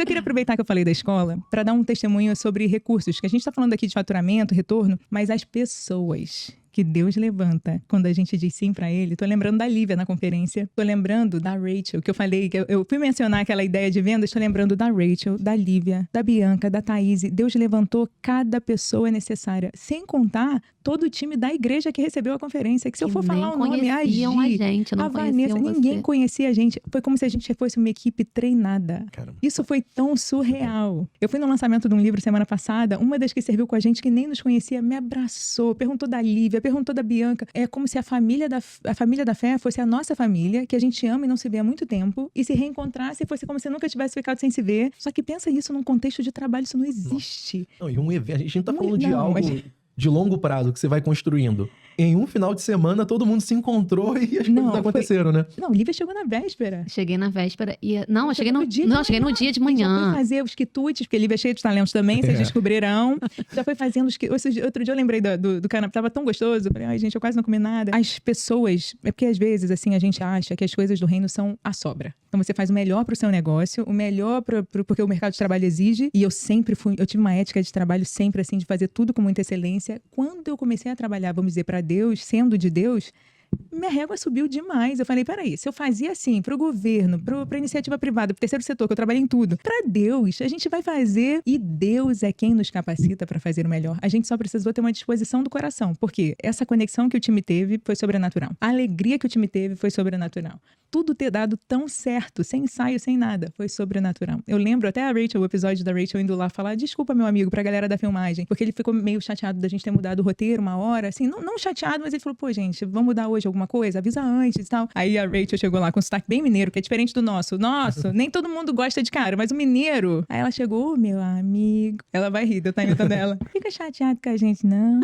eu queria aproveitar que eu falei da escola para dar um testemunho sobre recursos, que a gente está falando aqui de faturamento, retorno, mas as pessoas que Deus levanta quando a gente diz sim pra Ele. Tô lembrando da Lívia na conferência. Tô lembrando da Rachel, que eu falei, que eu fui mencionar aquela ideia de vendas. Tô lembrando da Rachel, da Lívia, da Bianca, da Thaís. Deus levantou cada pessoa necessária. Sem contar todo o time da igreja que recebeu a conferência. Que se eu for falar o nome, a Gi, a Vanessa, ninguém conhecia a gente. Foi como se a gente fosse uma equipe treinada. Caramba. Isso foi tão surreal. Eu fui no lançamento de um livro semana passada. Uma das que serviu com a gente, que nem nos conhecia, me abraçou, perguntou da Lívia, perguntou da Bianca. É como se a família da fé fosse a nossa família, que a gente ama e não se vê há muito tempo, e se reencontrasse fosse como se nunca tivesse ficado sem se ver. Só que pensa isso num contexto de trabalho, isso não existe. Não, e um evento, a gente não tá falando de algo de longo prazo que você vai construindo. Em um final de semana, todo mundo se encontrou e as coisas aconteceram, né? Não, Lívia chegou na véspera. Cheguei na véspera e... Não, eu cheguei no dia de Já manhã. foi fazer os quitutes, porque Lívia é cheia de talentos também, vocês descobrirão. Já foi fazendo os quitutes. Outro dia eu lembrei do canapé, tava tão gostoso. Falei, ai gente, eu quase não comi nada. As pessoas, é porque às vezes, assim, a gente acha que as coisas do reino são a sobra. Então você faz o melhor pro seu negócio, o melhor porque o mercado de trabalho exige. E eu tive uma ética de trabalho sempre assim, de fazer tudo com muita excelência. Quando eu comecei a trabalhar, vamos dizer, para Deus, sendo de Deus, minha régua subiu demais. Eu falei, peraí, se eu fazia assim pro governo, pra iniciativa privada, pro terceiro setor, que eu trabalhei em tudo, pra Deus, a gente vai fazer, e Deus é quem nos capacita pra fazer o melhor. A gente só precisou ter uma disposição do coração, porque essa conexão que o time teve foi sobrenatural. A alegria que o time teve foi sobrenatural. Tudo ter dado tão certo, sem ensaio, sem nada, foi sobrenatural. Eu lembro até o episódio da Rachel indo lá falar, desculpa, meu amigo, pra galera da filmagem, porque ele ficou meio chateado da gente ter mudado o roteiro uma hora, assim, não chateado, mas ele falou, pô, gente, vamos mudar hoje alguma coisa? Avisa antes e tal. Aí a Rachel chegou lá com um sotaque bem mineiro, que é diferente do nosso. Nosso, nem todo mundo gosta de cara, mas o mineiro. Aí ela chegou, meu amigo. Ela vai rir, eu tô imitando ela. Fica chateado com a gente, não.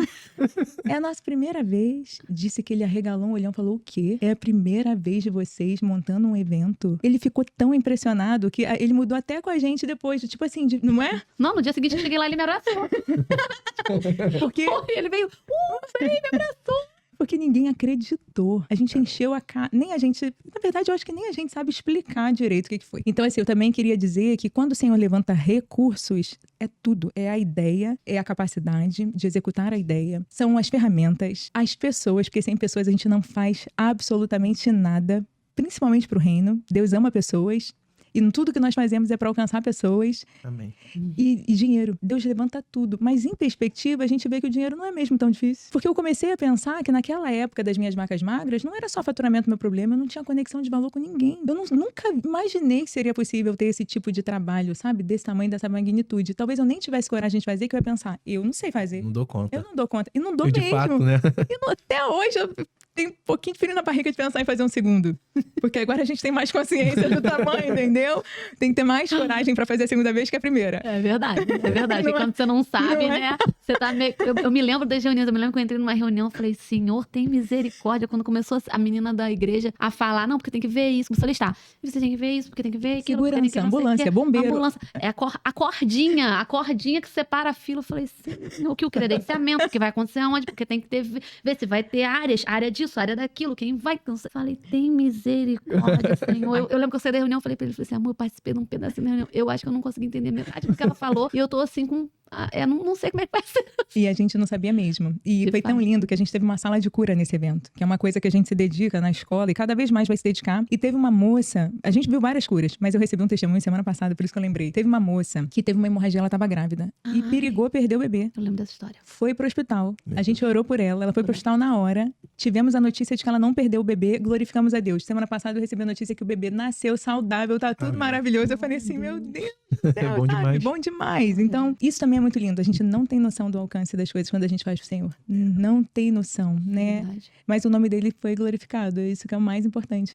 É a nossa primeira vez. Disse que ele arregalou um olhão, falou, o quê? É a primeira vez de vocês montando um evento? Ele ficou tão impressionado que ele mudou até com a gente depois, tipo assim, não é? Não, no dia seguinte eu cheguei lá e ele me abraçou. Porque ele veio, me abraçou. Porque ninguém acreditou. A gente encheu a cara. Nem a gente... Na verdade, eu acho que nem a gente sabe explicar direito o que foi. Então, assim, eu também queria dizer que quando o Senhor levanta recursos, é tudo. É a ideia, é a capacidade de executar a ideia. São as ferramentas, as pessoas, porque sem pessoas a gente não faz absolutamente nada, principalmente pro reino. Deus ama pessoas. E tudo que nós fazemos é para alcançar pessoas. Amém. E dinheiro. Deus levanta tudo. Mas em perspectiva, a gente vê que o dinheiro não é mesmo tão difícil. Porque eu comecei a pensar que naquela época das minhas vacas magras, não era só faturamento meu problema, eu não tinha conexão de valor com ninguém. Eu nunca imaginei que seria possível ter esse tipo de trabalho, sabe? Desse tamanho, dessa magnitude. Talvez eu nem tivesse coragem de fazer, que eu ia pensar, eu não sei fazer. Não dou conta. Eu não dou conta. E não dou de mesmo. fato, né? Até hoje eu tenho um pouquinho de frio na barriga de pensar em fazer um segundo. Porque agora a gente tem mais consciência do tamanho, entendeu? Tem que ter mais coragem pra fazer a segunda vez que a primeira. É verdade. E quando você não sabe, né? Você tá meio... Eu me lembro das reuniões, eu me lembro que eu entrei numa reunião e falei, Senhor, tem misericórdia. Quando começou a menina da igreja a falar, não, porque tem que ver isso. Começou a listar. Você tem que ver isso, porque tem que ver aquilo. Segurança, ambulância, bombeiro. Ambulância. É a cordinha que separa a fila. Eu falei, Senhor, o credenciamento, o que vai acontecer aonde? Porque tem que ver se vai ter área disso, área daquilo, quem vai... Eu falei, tem misericórdia, Senhor. Eu lembro que eu saí da reunião, falei pra ele, amor, eu participei de um pedacinho da reunião. Eu acho que eu não consegui entender metade do que ela falou. E eu tô assim com... não sei como é que vai ser. E a gente não sabia mesmo. E foi tão lindo que a gente teve uma sala de cura nesse evento, que é uma coisa que a gente se dedica na escola e cada vez mais vai se dedicar. E teve uma moça, a gente viu várias curas, mas eu recebi um testemunho semana passada, por isso que eu lembrei. Teve uma moça que teve uma hemorragia, ela tava grávida. E perigou perder o bebê. Eu lembro dessa história. Foi pro hospital. A gente orou por ela foi pro hospital na hora. Tivemos a notícia de que ela não perdeu o bebê, glorificamos a Deus. Semana passada eu recebi a notícia que o bebê nasceu saudável, tá tudo maravilhoso. Eu falei assim, meu Deus do céu, bom demais. Bom demais. Então, isso também é muito lindo. A gente não tem noção do alcance das coisas quando a gente faz pro Senhor. Não tem noção, né? Verdade. Mas o nome dele foi glorificado. É isso que é o mais importante.